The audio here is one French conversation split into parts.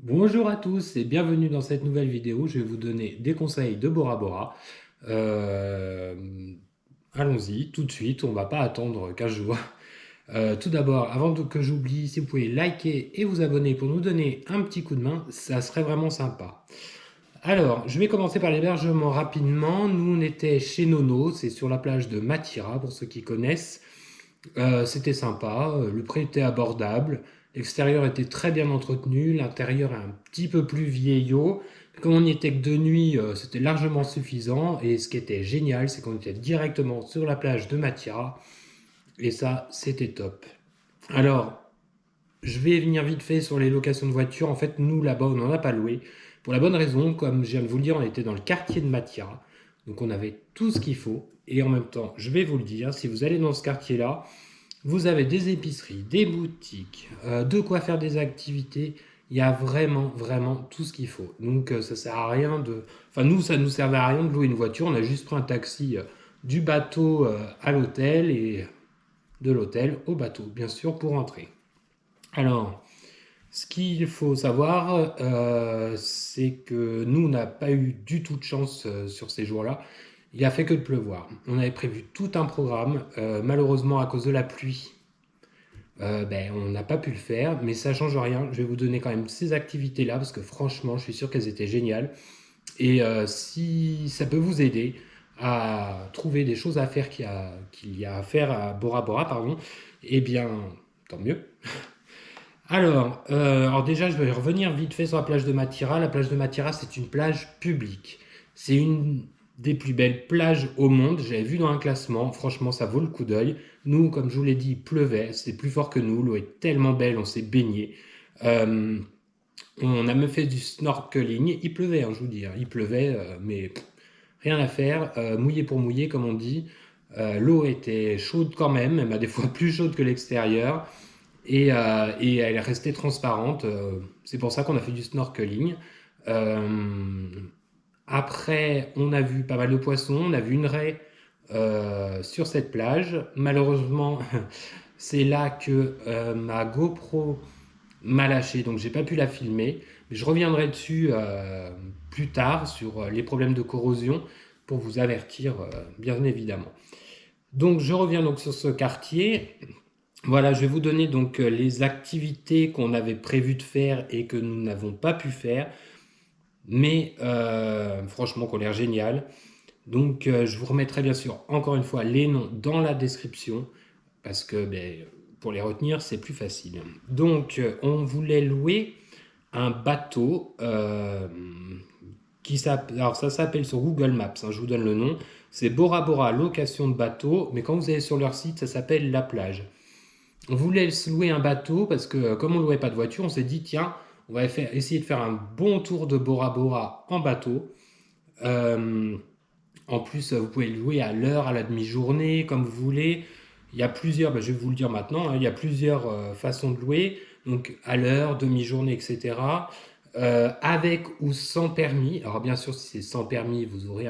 Bonjour à tous et bienvenue dans cette nouvelle vidéo. Je vais vous donner des conseils de Bora Bora. Euh, Allons-y, tout de suite, on va pas attendre 15 jours. Tout d'abord, que j'oublie, si vous pouvez liker et vous abonner pour nous donner un petit coup de main, ça serait vraiment sympa. Alors, je vais commencer par l'hébergement rapidement. Nous, on était chez Nono, c'est sur la plage de Matira, pour ceux qui connaissent. C'était sympa, le prix était abordable, l'extérieur était très bien entretenu, l'intérieur est un petit peu plus vieillot. Comme on n'y était que de nuit, c'était largement suffisant. Et ce qui était génial, c'est qu'on était directement sur la plage de Matira. Et ça, c'était top. Alors, je vais venir vite fait sur les locations de voitures. En fait, nous, là-bas, on n'en a pas loué. Pour la bonne raison, comme je viens de vous le dire, on était dans le quartier de Matira. Donc, on avait tout ce qu'il faut. Et en même temps, je vais vous le dire, si vous allez dans ce quartier-là, vous avez des épiceries, des boutiques, de quoi faire des activités. Il y a vraiment, vraiment tout ce qu'il faut. Donc ça sert à rien de... Enfin nous, ça nous servait à rien de louer une voiture. On a juste pris un taxi du bateau à l'hôtel et de l'hôtel au bateau, bien sûr, pour rentrer. Alors, ce qu'il faut savoir, c'est que nous, on n'a pas eu du tout de chance sur ces jours-là. Il a fait que de pleuvoir. On avait prévu tout un programme. Malheureusement, à cause de la pluie, on n'a pas pu le faire, mais ça change rien. Je vais vous donner quand même ces activités-là parce que franchement, je suis sûr qu'elles étaient géniales. Et si ça peut vous aider à trouver des choses à faire qu'il y a à faire à Bora Bora, pardon, eh bien, tant mieux. Alors déjà, je vais revenir vite fait sur la plage de Matira. La plage de Matira, c'est une plage publique. C'est une des plus belles plages au monde. J'avais vu dans un classement. Franchement, ça vaut le coup d'œil. Nous, comme je vous l'ai dit, il pleuvait. C'était plus fort que nous. L'eau est tellement belle, on s'est baigné. Euh, on a même fait du snorkeling. Il pleuvait, hein, je vous dis, hein. Il pleuvait, mais rien à faire. Mouillé pour mouiller, comme on dit. L'eau était chaude quand même, même à des fois plus chaude que l'extérieur. Et elle est restée transparente. C'est pour ça qu'on a fait du snorkeling. Euh, Après, on a vu pas mal de poissons. On a vu une raie sur cette plage. Malheureusement, c'est là que ma GoPro m'a lâché, donc j'ai pas pu la filmer. Mais je reviendrai dessus plus tard sur les problèmes de corrosion pour vous avertir, bien évidemment. Donc je reviens donc sur ce quartier. Voilà, je vais vous donner donc les activités qu'on avait prévu de faire et que nous n'avons pas pu faire, mais franchement, qui ont l'air géniales. Donc, je vous remettrai bien sûr encore une fois les noms dans la description parce que pour les retenir, c'est plus facile. Donc, on voulait louer un bateau alors ça s'appelle sur Google Maps, hein, je vous donne le nom. C'est Bora Bora location de bateau, mais quand vous allez sur leur site, ça s'appelle La Plage. On voulait se louer un bateau parce que comme on ne louait pas de voiture, on s'est dit tiens, on va essayer de faire un bon tour de Bora Bora en bateau. Euh, En plus, vous pouvez le louer à l'heure, à la demi-journée, comme vous voulez. Il y a plusieurs, je vais vous le dire maintenant, hein, il y a plusieurs façons de louer. Donc à l'heure, demi-journée, etc. Avec ou sans permis. Alors bien sûr, si c'est sans permis, vous aurez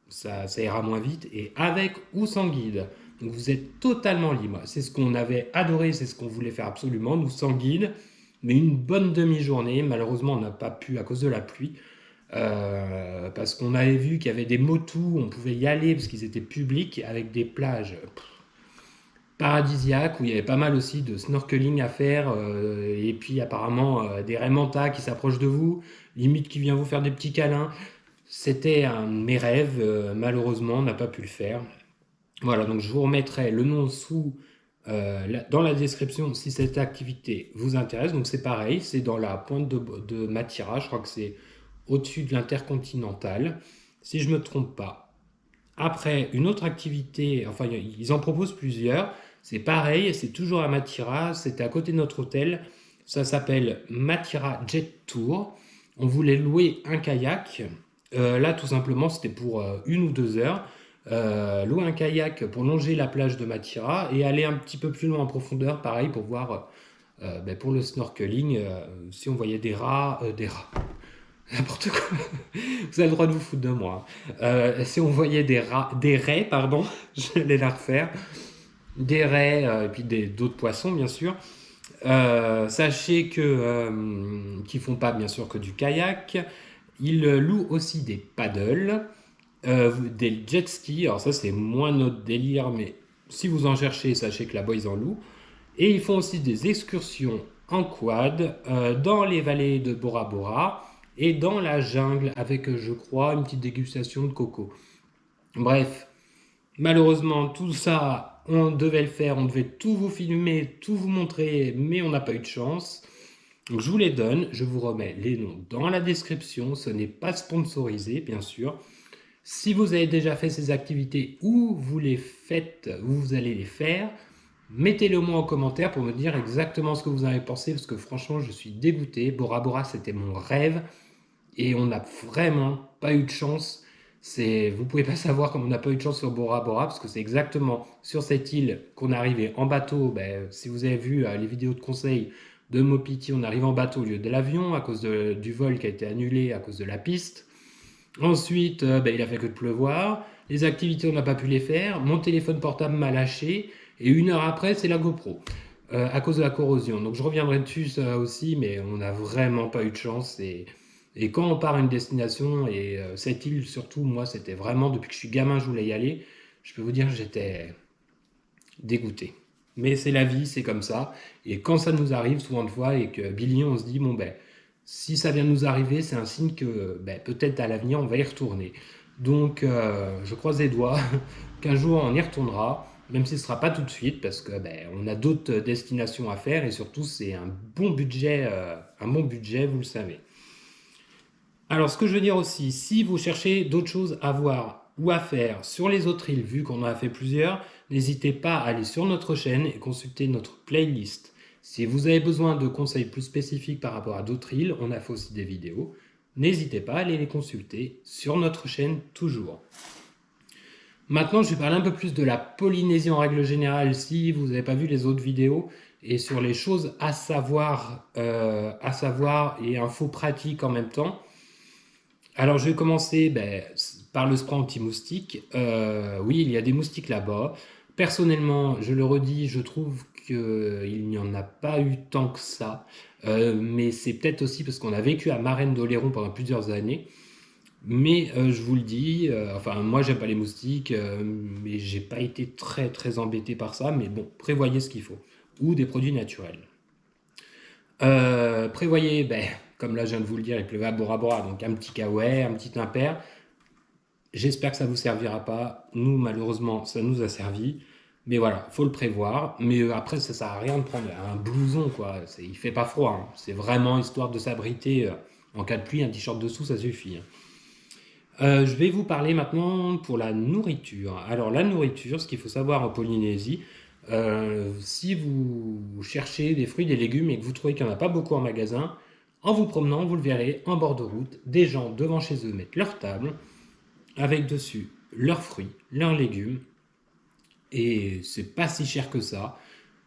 ça ira moins vite. Et avec ou sans guide. Donc vous êtes totalement libre. C'est ce qu'on avait adoré, c'est ce qu'on voulait faire absolument, nous sans guide. Mais une bonne demi-journée. Malheureusement, on n'a pas pu à cause de la pluie. Parce qu'on avait vu qu'il y avait des motus, on pouvait y aller parce qu'ils étaient publics avec des plages paradisiaques où il y avait pas mal aussi de snorkeling à faire et puis apparemment des raimentas qui s'approchent de vous, limite qui vient vous faire des petits câlins. C'était un de mes rêves, malheureusement on n'a pas pu le faire. Voilà, donc je vous remettrai le nom dans la description si cette activité vous intéresse. Donc c'est pareil, c'est dans la pointe de Matira, je crois que c'est au-dessus de l'Intercontinental, si je ne me trompe pas. Après, une autre activité, enfin ils en proposent plusieurs, c'est pareil, c'est toujours à Matira, c'était à côté de notre hôtel, ça s'appelle Matira Jet Tour. On voulait louer un kayak. Là, tout simplement, c'était pour 1 ou 2 heures. Louer un kayak pour longer la plage de Matira et aller un petit peu plus loin en profondeur, pareil, pour voir, pour le snorkeling, si on voyait des rats, n'importe quoi. Vous avez le droit de vous foutre de moi, hein. Si on voyait des raies, pardon, je vais la refaire, des raies et puis d'autres poissons, bien sûr. Sachez que qu'ils font pas bien sûr que du kayak. Ils louent aussi des paddles, des jet skis. Alors ça c'est moins notre délire, mais si vous en cherchez, sachez que là-bas ils en louent. Et ils font aussi des excursions en quad dans les vallées de Bora Bora et dans la jungle avec, je crois, une petite dégustation de coco. Bref, malheureusement, tout ça, on devait le faire, on devait tout vous filmer, tout vous montrer, mais on n'a pas eu de chance. Donc je vous les donne, je vous remets les noms dans la description, ce n'est pas sponsorisé bien sûr. Si vous avez déjà fait ces activités ou vous les faites, ou vous allez les faire, mettez-le moi en commentaire pour me dire exactement ce que vous en avez pensé, parce que franchement je suis dégoûté. Bora Bora c'était mon rêve et on n'a vraiment pas eu de chance. Vous pouvez pas savoir comme on n'a pas eu de chance sur Bora Bora, parce que c'est exactement sur cette île qu'on est arrivé en bateau. Si vous avez vu les vidéos de conseils de Mopiti, on arrive en bateau au lieu de l'avion à cause du vol qui a été annulé à cause de la piste. Ensuite, il a fait que de pleuvoir. Les activités, on n'a pas pu les faire. Mon téléphone portable m'a lâché. Et une heure après, c'est la GoPro. À cause de la corrosion. Donc je reviendrai dessus ça aussi, mais on n'a vraiment pas eu de chance. Et quand on part à une destination, et cette île surtout, moi, c'était vraiment, depuis que je suis gamin, je voulais y aller. Je peux vous dire, j'étais dégoûté. Mais c'est la vie, c'est comme ça. Et quand ça nous arrive, souvent de fois, et que Billy, on se dit, bon ben, si ça vient de nous arriver, c'est un signe que peut-être à l'avenir, on va y retourner. Donc, je croise les doigts qu'un jour, on y retournera, même si ce ne sera pas tout de suite, parce que on a d'autres destinations à faire, et surtout, c'est un bon budget, vous le savez. Alors, ce que je veux dire aussi, si vous cherchez d'autres choses à voir ou à faire sur les autres îles, vu qu'on en a fait plusieurs, n'hésitez pas à aller sur notre chaîne et consulter notre playlist. Si vous avez besoin de conseils plus spécifiques par rapport à d'autres îles, on a fait aussi des vidéos. N'hésitez pas à aller les consulter sur notre chaîne toujours. Maintenant, je vais parler un peu plus de la Polynésie en règle générale, si vous n'avez pas vu les autres vidéos, et sur les choses à savoir et infos pratiques en même temps. Alors, je vais commencer par le spray anti-moustique. Oui, il y a des moustiques là-bas. Personnellement, je le redis, je trouve qu'il n'y en a pas eu tant que ça. Mais c'est peut-être aussi parce qu'on a vécu à Marraine d'Oléron pendant plusieurs années. Mais je vous le dis, enfin, moi, j'aime pas les moustiques, mais j'ai pas été très très embêté par ça. Mais bon, prévoyez ce qu'il faut. Ou des produits naturels. Prévoyez, comme là je viens de vous le dire, il pleuvait à Bora Bora, donc un petit kawaii, un petit impair. J'espère que ça vous servira pas. Nous, malheureusement, ça nous a servi. Mais voilà, faut le prévoir. Mais après, ça sert à rien de prendre un blouson, quoi. Il fait pas froid, hein. C'est vraiment histoire de s'abriter. En cas de pluie, un t-shirt dessous, ça suffit, hein. Je vais vous parler maintenant pour la nourriture. Alors la nourriture, ce qu'il faut savoir en Polynésie, si vous cherchez des fruits, des légumes et que vous trouvez qu'il n'y en a pas beaucoup en magasin, en vous promenant, vous le verrez, en bord de route, des gens devant chez eux mettent leur table, avec dessus leurs fruits, leurs légumes, et c'est pas si cher que ça.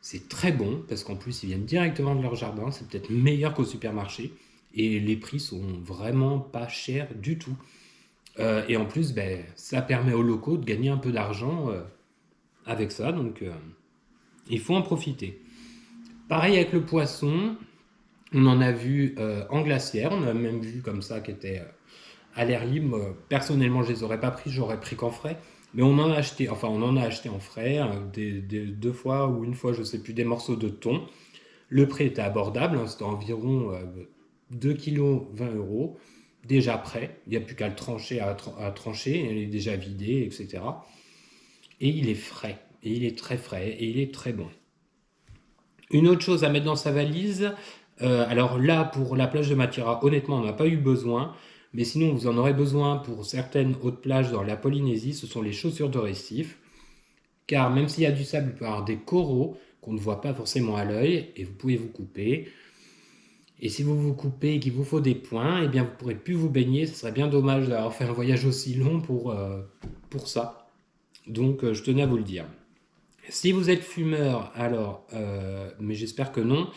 C'est très bon, parce qu'en plus ils viennent directement de leur jardin, c'est peut-être meilleur qu'au supermarché, et les prix sont vraiment pas chers du tout. Et en plus, ça permet aux locaux de gagner un peu d'argent avec ça, donc il faut en profiter. Pareil avec le poisson, on en a vu en glacière, on a même vu comme ça qui était à l'air libre. Personnellement, je les aurais pas pris, j'aurais pris qu'en frais. Mais on en a acheté en frais, hein, deux fois ou une fois, je sais plus, des morceaux de thon. Le prix était abordable, hein, c'était environ 2 kg 20 euros, déjà prêt. Il n'y a plus qu'à le trancher, à trancher, il est déjà vidé, etc. Et il est frais, et il est très frais, et il est très bon. Une autre chose à mettre dans sa valise, alors là, pour la plage de Matira, honnêtement, on n'a pas eu besoin, mais sinon, vous en aurez besoin pour certaines autres plages dans la Polynésie, ce sont les chaussures de récif, car même s'il y a du sable, il peut y avoir des coraux qu'on ne voit pas forcément à l'œil, et vous pouvez vous couper. Et si vous vous coupez et qu'il vous faut des points, eh bien vous ne pourrez plus vous baigner, ce serait bien dommage d'avoir fait un voyage aussi long pour ça. Donc je tenais à vous le dire. Si vous êtes fumeur, alors, mais j'espère que non,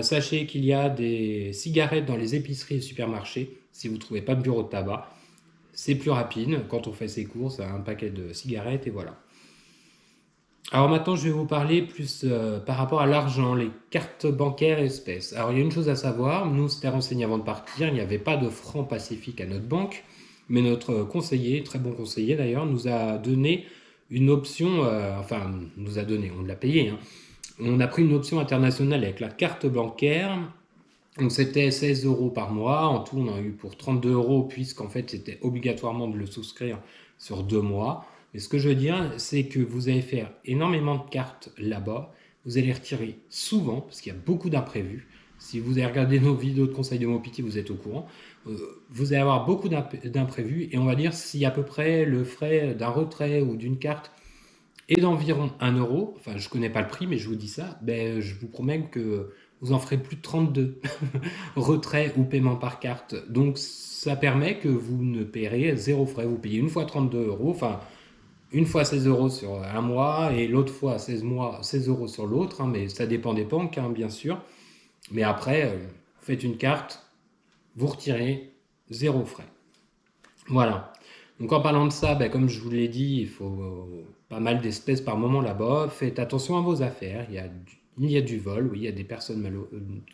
sachez qu'il y a des cigarettes dans les épiceries et supermarchés. Si vous ne trouvez pas de bureau de tabac, c'est plus rapide. Quand on fait ses courses, un paquet de cigarettes et voilà. Alors maintenant, je vais vous parler plus par rapport à l'argent, les cartes bancaires espèces. Alors il y a une chose à savoir, nous on s'était renseigné avant de partir, il n'y avait pas de francs pacifiques à notre banque, mais notre conseiller, très bon conseiller d'ailleurs, nous a donné une option, enfin nous a donné, on l'a payé, hein. On a pris une option internationale avec la carte bancaire. Donc c'était 16 euros par mois. En tout, on en a eu pour 32 euros, puisqu'en fait, c'était obligatoirement de le souscrire sur 2 mois. Mais ce que je veux dire, c'est que vous allez faire énormément de cartes là-bas. Vous allez retirer souvent, parce qu'il y a beaucoup d'imprévus. Si vous avez regardé nos vidéos de conseils de Mopiti, vous êtes au courant. Vous allez avoir beaucoup d'imprévus. Et on va dire si à peu près le frais d'un retrait ou d'une carte est d'environ 1 euro, enfin je ne connais pas le prix, mais je vous dis ça, ben, je vous promets que vous en ferez plus de 32 retraits ou paiements par carte. Donc ça permet que vous ne paierez zéro frais. Vous payez une fois 32 euros, enfin une fois 16 euros sur un mois et l'autre fois 16 euros sur l'autre, hein, mais ça dépend des banques, hein, bien sûr. Mais après, vous faites une carte, vous retirez zéro frais. Voilà. Donc en parlant de ça, ben, comme je vous l'ai dit, il faut pas mal d'espèces par moment là-bas. Faites attention à vos affaires. Il y a du vol, oui, il y a des personnes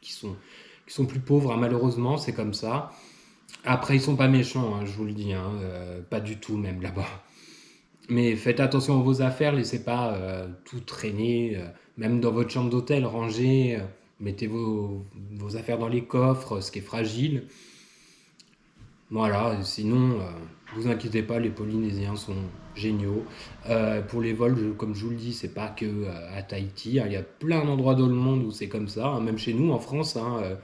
qui sont plus pauvres, hein, malheureusement, c'est comme ça. Après, ils sont pas méchants, hein, je vous le dis, hein, pas du tout même là-bas. Mais faites attention à vos affaires, laissez pas tout traîner, même dans votre chambre d'hôtel, rangez, mettez vos affaires dans les coffres, ce qui est fragile. Voilà, sinon, vous inquiétez pas, les Polynésiens sont géniaux. Pour les vols, comme je vous le dis, c'est pas que à Tahiti, hein, il y a plein d'endroits dans le monde où c'est comme ça, hein, même chez nous en France, hein,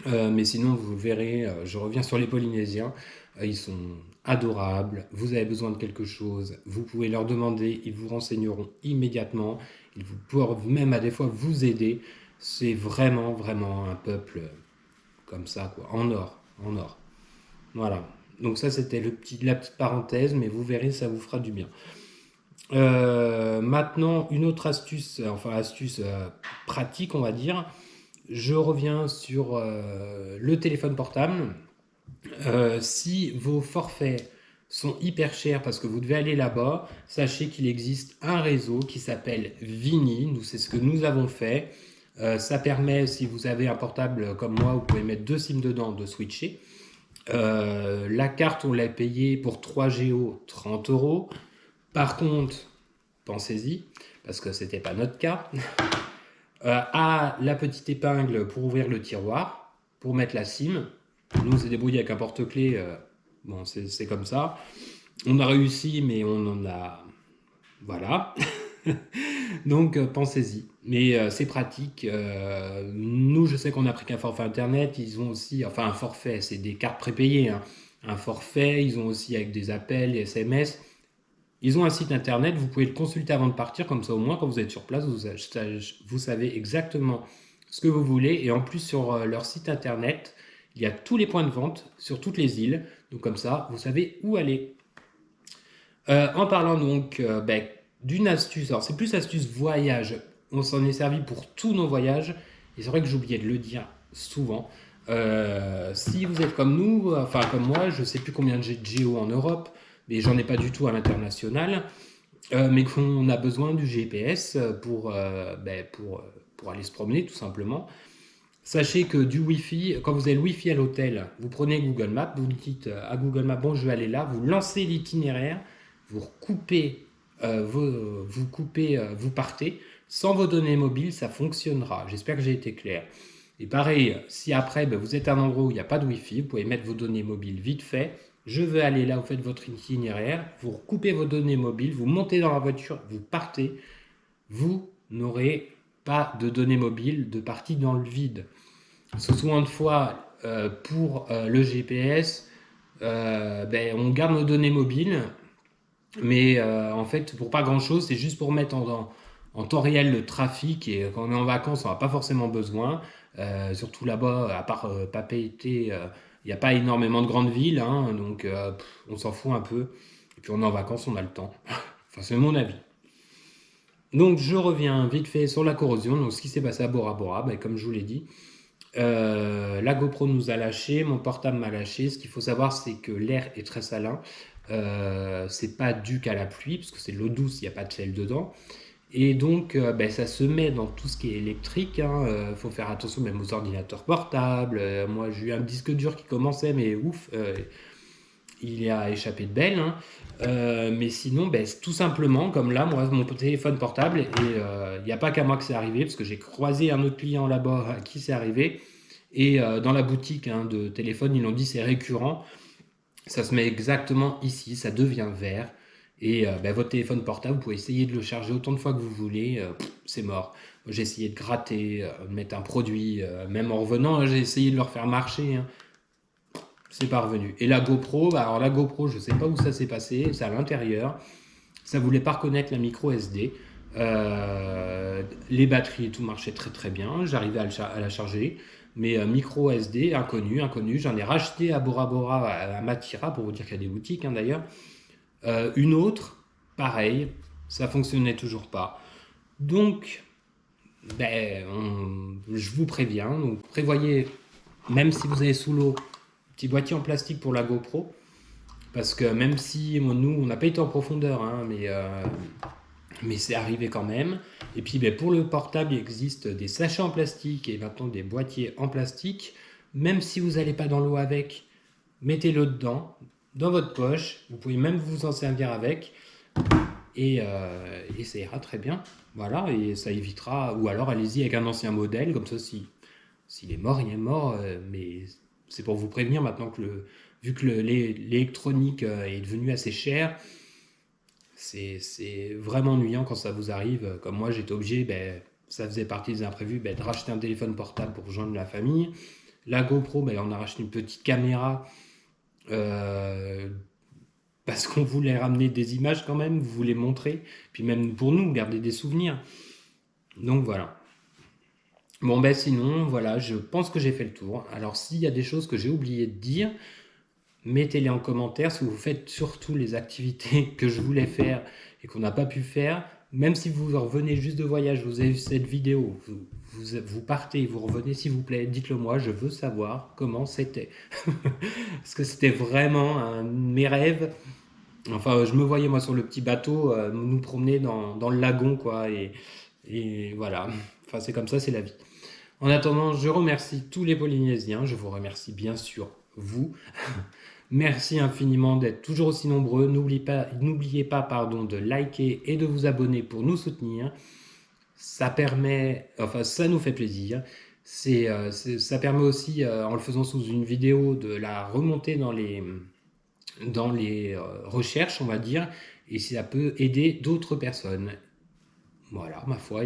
mais sinon, vous verrez, je reviens sur les Polynésiens, ils sont adorables. Vous avez besoin de quelque chose, vous pouvez leur demander, ils vous renseigneront immédiatement. Ils vous pourront même à des fois vous aider. C'est vraiment, vraiment un peuple comme ça, quoi, en or, en or. Voilà. Donc ça, c'était la petite parenthèse, mais vous verrez, ça vous fera du bien. Maintenant, une autre astuce, enfin astuce pratique, on va dire. Je reviens sur le téléphone portable. Si vos forfaits sont hyper chers parce que vous devez aller là-bas, sachez qu'il existe un réseau qui s'appelle Vini. Nous, c'est ce que nous avons fait. Ça permet, si vous avez un portable comme moi, vous pouvez mettre 2 SIM dedans, de switcher. La carte, on l'a payée pour 3 Go 30 euros. Par contre, pensez-y, parce que c'était pas notre cas. À la petite épingle pour ouvrir le tiroir, pour mettre la SIM. Nous, on s'est débrouillé avec un porte-clés. Bon, c'est comme ça. On a réussi, mais on en a. Voilà. Donc, pensez-y. Mais c'est pratique. Nous, je sais qu'on a pris qu'un forfait internet. Ils ont aussi. Enfin, un forfait, c'est des cartes prépayées, hein. Un forfait, ils ont aussi avec des appels, des SMS. Ils ont un site internet, vous pouvez le consulter avant de partir, comme ça au moins quand vous êtes sur place, vous savez exactement ce que vous voulez. Et en plus sur leur site internet, il y a tous les points de vente sur toutes les îles. Donc comme ça, vous savez où aller. En parlant donc ben, d'une astuce, alors c'est plus astuce voyage. On s'en est servi pour tous nos voyages. Et c'est vrai que j'oubliais de le dire souvent. Si vous êtes comme nous, enfin comme moi, je ne sais plus combien j'ai de géo en Europe, mais j'en ai pas du tout à l'international, mais qu'on a besoin du GPS pour aller se promener tout simplement. Sachez que du Wi-Fi, quand vous avez le Wi-Fi à l'hôtel, vous prenez Google Maps, vous dites à Google Maps, bon, je vais aller là, vous lancez l'itinéraire, vous coupez, vous partez. Sans vos données mobiles, ça fonctionnera. J'espère que j'ai été clair. Et pareil, si après, ben, vous êtes à un endroit où il n'y a pas de Wi-Fi, vous pouvez mettre vos données mobiles vite fait. Je veux aller là, vous faites votre itinéraire, vous recoupez vos données mobiles, vous montez dans la voiture, vous partez. Vous n'aurez pas de données mobiles de partie dans le vide. Souvent de fois, pour le GPS, ben, on garde nos données mobiles, mais en fait, pour pas grand-chose, c'est juste pour mettre en temps réel le trafic. Et quand on est en vacances, on n'a pas forcément besoin. Surtout là-bas, à part Papeete, il n'y a pas énormément de grandes villes, hein, donc on s'en fout un peu. Et puis on est en vacances, on a le temps. Enfin, c'est mon avis. Donc je reviens vite fait sur la corrosion. Donc ce qui s'est passé à Bora Bora, ben, comme je vous l'ai dit, la GoPro nous a lâché, mon portable m'a lâché. Ce qu'il faut savoir, c'est que l'air est très salin. C'est pas dû qu'à la pluie, parce que c'est de l'eau douce, il n'y a pas de sel dedans. Et donc, ben, ça se met dans tout ce qui est électrique, hein. Faut faire attention même aux ordinateurs portables. Moi, j'ai eu un disque dur qui commençait, mais ouf, il a échappé de belle, hein. Mais sinon, ben, tout simplement, comme là, moi, mon téléphone portable, et il n'y a pas qu'à moi que c'est arrivé, parce que j'ai croisé un autre client là-bas à qui c'est arrivé. Et dans la boutique, hein, de téléphone, ils l'ont dit, c'est récurrent. Ça se met exactement ici, ça devient vert. Et ben, votre téléphone portable, vous pouvez essayer de le charger autant de fois que vous voulez, c'est mort. Moi, j'ai essayé de gratter, de mettre un produit, même en revenant, hein, j'ai essayé de le refaire marcher, hein. C'est pas revenu. Et la GoPro, bah, alors la GoPro, je sais pas où ça s'est passé, c'est à l'intérieur. Ça voulait pas reconnaître la micro SD. Les batteries et tout marchait très très bien. J'arrivais à la charger. Mais micro SD, inconnu. J'en ai racheté à Bora Bora, à Matira, pour vous dire qu'il y a des boutiques, hein, d'ailleurs. Une autre, pareil, ça fonctionnait toujours pas. Donc, ben, je vous préviens, donc prévoyez, même si vous avez sous l'eau, petit boîtier en plastique pour la GoPro, parce que même si nous, on n'a pas été en profondeur, hein, mais c'est arrivé quand même. Et puis ben, pour le portable, il existe des sachets en plastique et maintenant des boîtiers en plastique. Même si vous n'allez pas dans l'eau avec, mettez-le dedans, dans votre poche. Vous pouvez même vous en servir avec. Et ça ira très bien. Voilà, et ça évitera. Ou alors allez-y avec un ancien modèle, comme ça, s'il est mort, il est mort. Mais c'est pour vous prévenir maintenant que vu que l'électronique est devenue assez chère, c'est vraiment ennuyant quand ça vous arrive. Comme moi, j'étais obligé, ben, ça faisait partie des imprévus, ben, de racheter un téléphone portable pour rejoindre la famille. La GoPro, ben, on a racheté une petite caméra euh, parce qu'on voulait ramener des images quand même, vous voulez montrer, puis même pour nous, garder des souvenirs. Donc voilà. Bon ben sinon, voilà, je pense que j'ai fait le tour. Alors s'il y a des choses que j'ai oublié de dire, mettez-les en commentaire si vous faites surtout les activités que je voulais faire et qu'on n'a pas pu faire. Même si vous revenez juste de voyage, vous avez vu cette vidéo, vous partez, vous revenez s'il vous plaît, dites-le moi, je veux savoir comment c'était. Parce que c'était vraiment un de mes rêves. Enfin, je me voyais moi sur le petit bateau, nous promener dans le lagon, quoi. Et voilà. Enfin, c'est comme ça, c'est la vie. En attendant, je remercie tous les Polynésiens. Je vous remercie bien sûr, vous. Merci infiniment d'être toujours aussi nombreux. N'oubliez pas, pardon, de liker et de vous abonner pour nous soutenir. Ça permet, enfin, ça nous fait plaisir. Ça permet aussi, en le faisant sous une vidéo, de la remonter dans les recherches, on va dire, et ça peut aider d'autres personnes. Voilà, ma foi,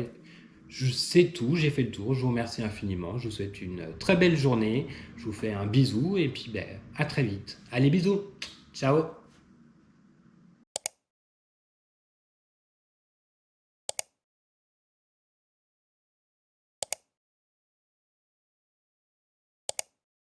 je sais tout, j'ai fait le tour, je vous remercie infiniment, je vous souhaite une très belle journée, je vous fais un bisou, et puis ben, à très vite. Allez, bisous, ciao.